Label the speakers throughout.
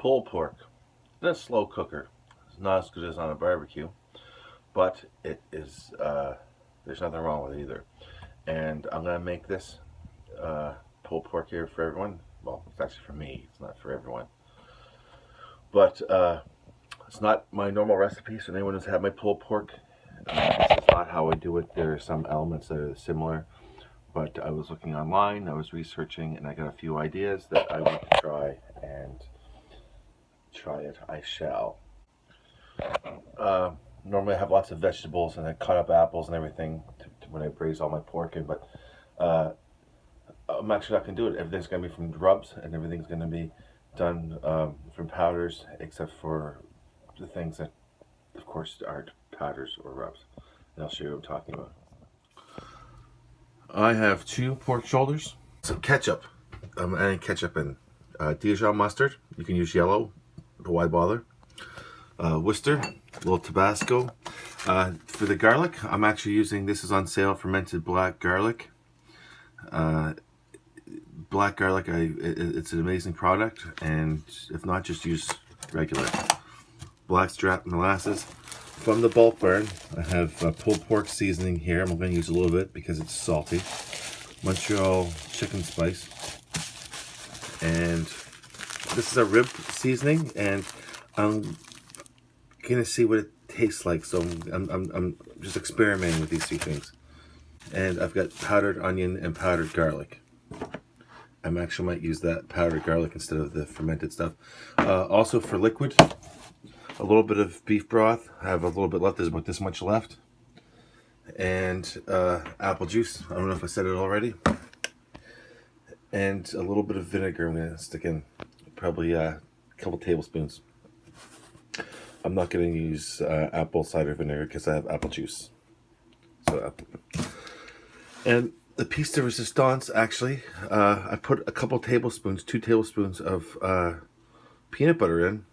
Speaker 1: pulled pork in a slow cooker. It's not as good as on a barbecue, but it is. There's nothing wrong with it either. And I'm gonna make this pulled pork here for everyone. Well, it's actually for me. It's not for everyone. But it's not my normal recipe. So anyone who's had my pulled pork, this is not how I do it. There are some elements that are similar. But I was looking online, I was researching, and I got a few ideas that I want to try, and try it I shall. Normally I have lots of vegetables and I cut up apples and everything when I braise all my pork in, but I'm actually not going to do it. Everything's going to be from rubs, and everything's going to be done from powders, except for the things that, of course, aren't powders or rubs. And I'll show you what I'm talking about. I have 2 pork shoulders, some ketchup. I'm adding ketchup in. Dijon mustard. You can use yellow, but why bother? Worcester, a little Tabasco. For the garlic, I'm actually using, this is on sale, fermented black garlic. Black garlic, it's an amazing product, and if not, just use regular. Blackstrap molasses. From the bulk barn, I have pulled pork seasoning here. I'm going to use a little bit because it's salty. Montreal chicken spice. And this is a rib seasoning, and I'm going to see what it tastes like. So I'm just experimenting with these 2 things. And I've got powdered onion and powdered garlic. I actually might use that powdered garlic instead of the fermented stuff. Also for liquid, a little bit of beef broth. I have a little bit left. There's about this much left. And apple juice. I don't know if I said it already. And a little bit of vinegar. I'm going to stick in probably a couple tablespoons. I'm not going to use apple cider vinegar because I have apple juice. So, and the piece de resistance, actually, I put a couple tablespoons, 2 tablespoons of peanut butter in.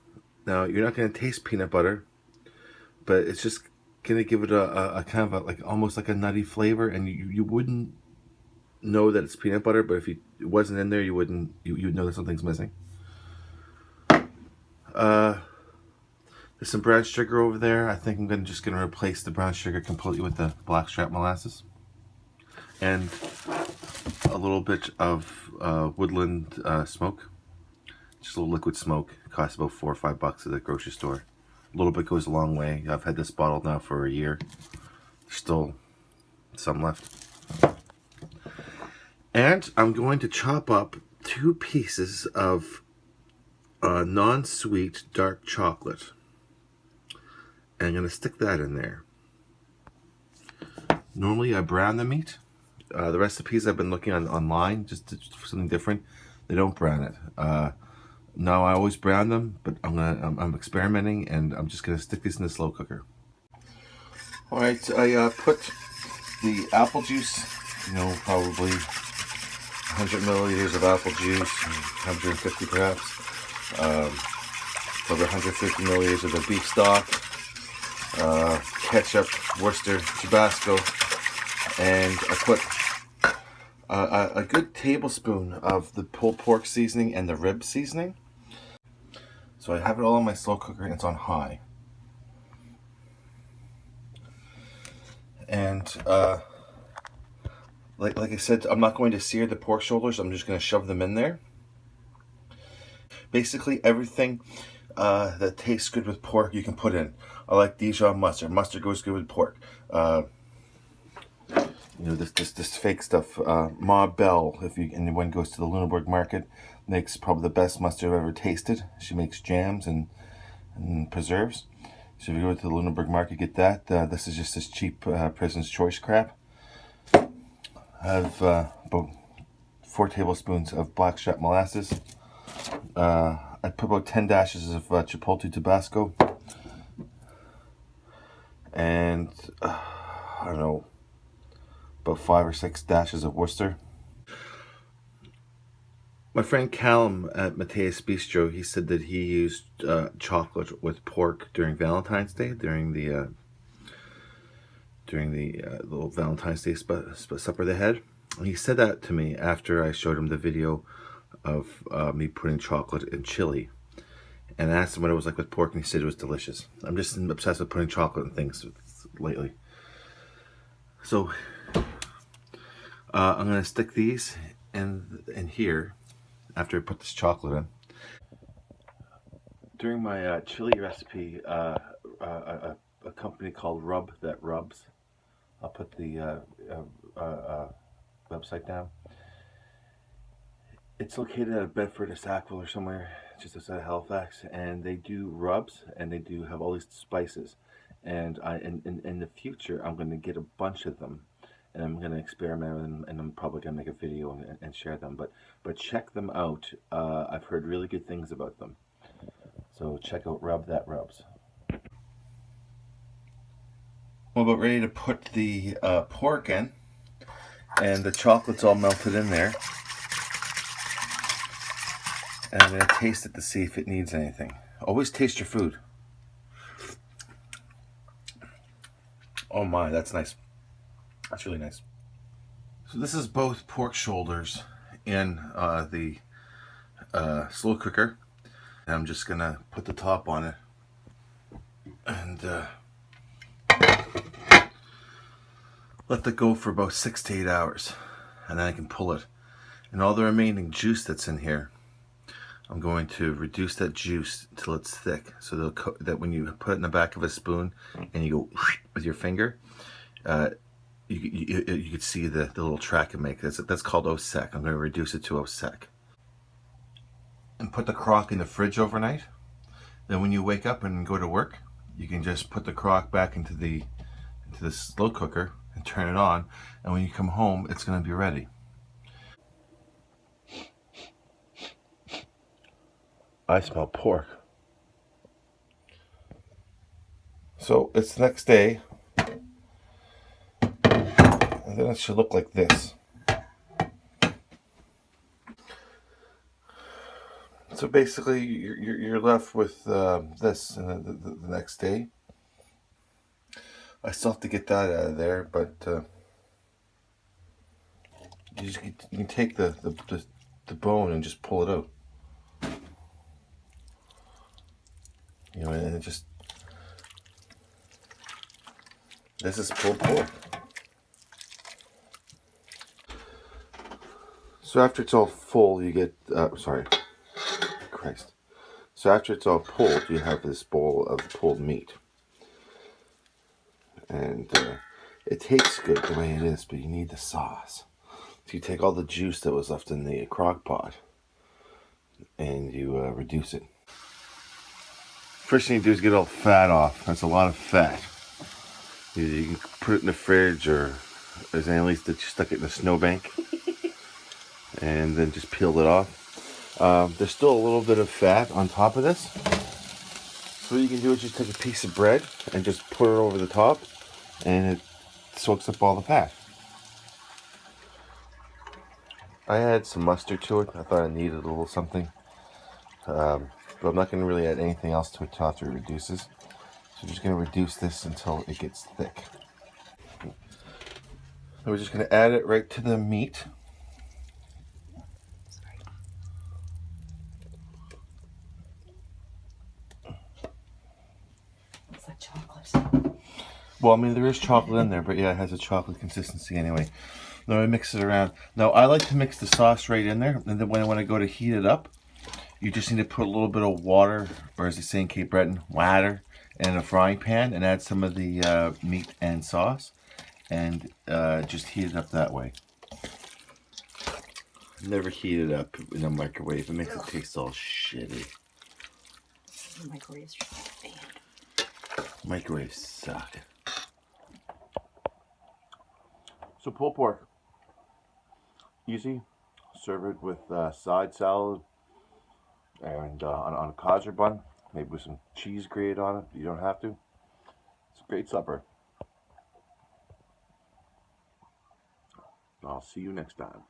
Speaker 1: Now, you're not going to taste peanut butter, but it's just going to give it a kind of like almost like a nutty flavor, and you wouldn't know that it's peanut butter, but if it wasn't in there, you'd know that something's missing. There's some brown sugar over there. I think I'm just going to replace the brown sugar completely with the blackstrap molasses. And a little bit of woodland smoke. Just a little liquid smoke. It costs about $4 or $5 at the grocery store. A little bit goes a long way. I've had this bottle now for a year. There's still some left. And I'm going to chop up 2 pieces of non-sweet dark chocolate. And I'm going to stick that in there. Normally I brown the meat. The recipes I've been looking online, just for something different, they don't brown it. No, I always brown them, but I'm experimenting, and I'm just gonna stick this in the slow cooker. All right, I put the apple juice, probably 100 milliliters of apple juice, 150 perhaps, over 150 milliliters of the beef stock, ketchup, Worcester, Tabasco, and I put a good tablespoon of the pulled pork seasoning and the rib seasoning. So I have it all in my slow cooker, and it's on high. And like I said, I'm not going to sear the pork shoulders. I'm just going to shove them in there. Basically everything that tastes good with pork you can put in. I like Dijon mustard. Mustard goes good with pork. This fake stuff. Ma Bell, if anyone goes to the Lunenburg market, makes probably the best mustard I've ever tasted. She makes jams and preserves. So if you go to the Lunenburg market, get that. This is just this cheap President's Choice crap. I have about 4 tablespoons of blackstrap molasses. I put about 10 dashes of Chipotle Tabasco. And, I don't know, about 5 or 6 dashes of Worcester. My friend Callum at Mateus Bistro, he said that he used chocolate with pork during Valentine's Day, during the little Valentine's Day supper they had. And he said that to me after I showed him the video of me putting chocolate in chili. And I asked him what it was like with pork, and he said it was delicious. I'm just obsessed with putting chocolate in things lately. So I'm gonna stick these in here after I put this chocolate in. During my chili recipe, a company called Rub That Rubs. I'll put the website down. It's located out of Bedford or Sackville or somewhere just outside of Halifax, and they do rubs, and they do have all these spices. And in the future, I'm going to get a bunch of them, and I'm going to experiment with them, and I'm probably going to make a video and share them. But check them out. I've heard really good things about them. So check out Rub That Rubs. I'm about ready to put the pork in, and the chocolate's all melted in there. And I'm going to taste it to see if it needs anything. Always taste your food. Oh my, that's nice. That's really nice. So this is both pork shoulders in the slow cooker. And I'm just going to put the top on it and let that go for about 6 to 8 hours. And then I can pull it. And all the remaining juice that's in here, I'm going to reduce that juice until it's thick, so that when you put it in the back of a spoon and you go with your finger, you could see the little track it makes. That's called au sec. I'm going to reduce it to au sec. And put the crock in the fridge overnight. Then when you wake up and go to work, you can just put the crock back into the slow cooker and turn it on. And when you come home, it's going to be ready. I smell pork. So it's the next day, and then it should look like this. So basically, you're left with this the next day. I still have to get that out of there, but you can take the bone and just pull it out. You know, and it just, this is pulled pork. So after it's all full, you get, sorry, Christ. So after it's all pulled, you have this bowl of pulled meat. And it tastes good the way it is, but you need the sauce. So you take all the juice that was left in the crock pot and you reduce it. First thing you do is get all the fat off. That's a lot of fat. You can put it in the fridge, or there's at least that you stuck it in a snowbank and then just peeled it off. There's still a little bit of fat on top of this. So what you can do is just take a piece of bread and just put it over the top, and it soaks up all the fat. I add some mustard to it. I thought I needed a little something. But I'm not going to really add anything else to it after it reduces. So I'm just going to reduce this until it gets thick. And we're just going to add it right to the meat.
Speaker 2: It's like chocolate.
Speaker 1: Well, I mean, there is chocolate in there, but yeah, it has a chocolate consistency anyway. Now I mix it around. Now I like to mix the sauce right in there, and then when I go to heat it up, you just need to put a little bit of water, or as they say in Cape Breton, water, in a frying pan and add some of the meat and sauce, and just heat it up that way. Never heat it up in a microwave. It makes it taste all shitty.
Speaker 2: Microwaves are banned.
Speaker 1: Microwaves suck. So pulled pork. Easy. Serve it with side salad and on a codger bun, maybe with some cheese grated on it. You don't have to. It's a great supper. I'll see you next time.